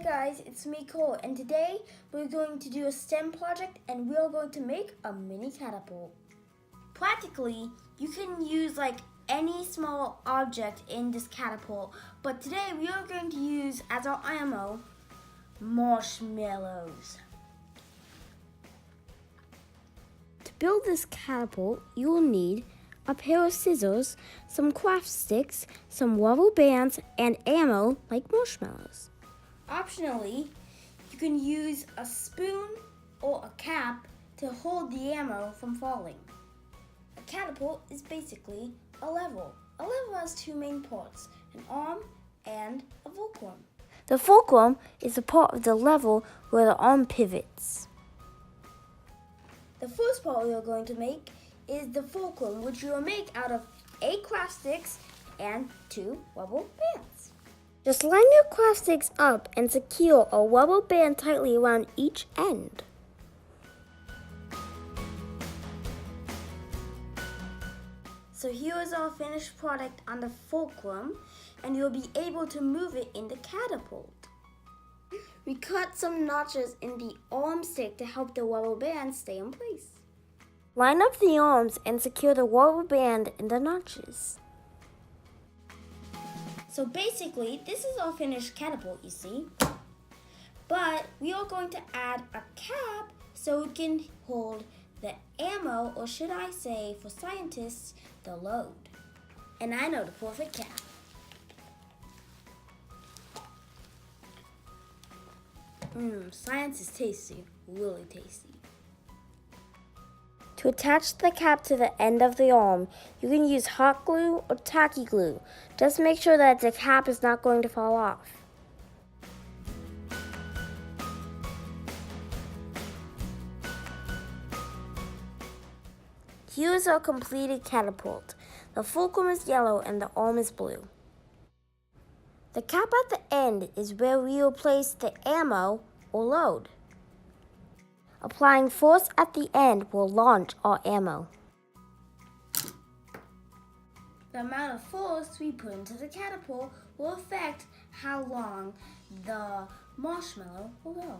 guys, it's me Cole, and today we're going to do a STEM project and we're going to make a mini catapult. Practically, you can use like any small object in this catapult, but today we are going to use as our ammo marshmallows. To build this catapult, you will need a pair of scissors, some craft sticks, some rubber bands, and ammo like marshmallows. Optionally, you can use a spoon or a cap to hold the ammo from falling. A catapult is basically a level. A level has two main parts, an arm and a fulcrum. The fulcrum is the part of the level where the arm pivots. The first part we are going to make is the fulcrum, which we will make out of 8 craft sticks and 2 rubber bands. Just line your craft sticks up and secure a rubber band tightly around each end. So here is our finished product on the fulcrum, and you'll be able to move it in the catapult. We cut some notches in the arm stick to help the rubber band stay in place. Line up the arms and secure the rubber band in the notches. So basically, this is our finished catapult, you see. But we are going to add a cap so it can hold the ammo, or should I say, for scientists, the load. And I know the perfect cap. Science is tasty, really tasty. To attach the cap to the end of the arm, you can use hot glue or tacky glue. Just make sure that the cap is not going to fall off. Here is our completed catapult. The fulcrum is yellow and the arm is blue. The cap at the end is where we will place the ammo or load. Applying force at the end will launch our ammo. The amount of force we put into the catapult will affect how long the marshmallow will go.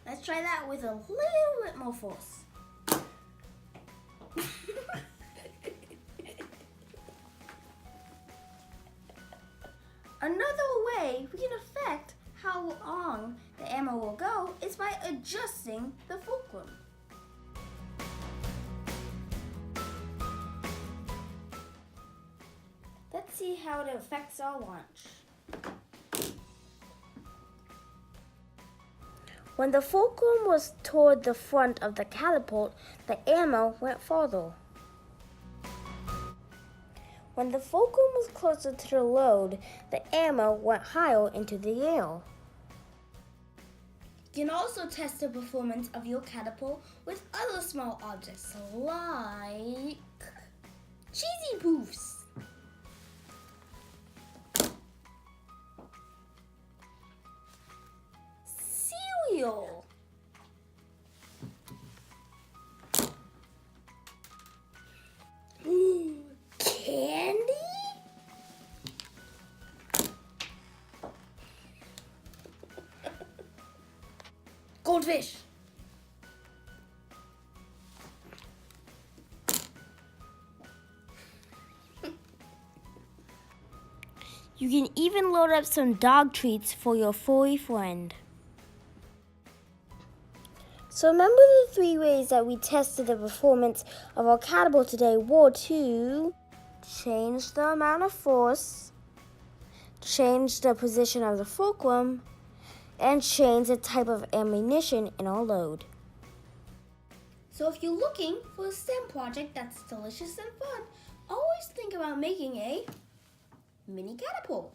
Let's try that with a little bit more force. Another way we can affect how long the ammo will go is by adjusting the fulcrum. Let's see how it affects our launch. When the fulcrum was toward the front of the catapult, the ammo went farther. When the fulcrum was closer to the load, the ammo went higher into the air. You can also test the performance of your catapult with other small objects like cheesy poofs. Cereal. Candy? Goldfish. You can even load up some dog treats for your furry friend. So remember the 3 ways that we tested the performance of our catapult today were to change the amount of force, change the position of the fulcrum, and change the type of ammunition in our load. So if you're looking for a STEM project that's delicious and fun, always think about making a mini catapult.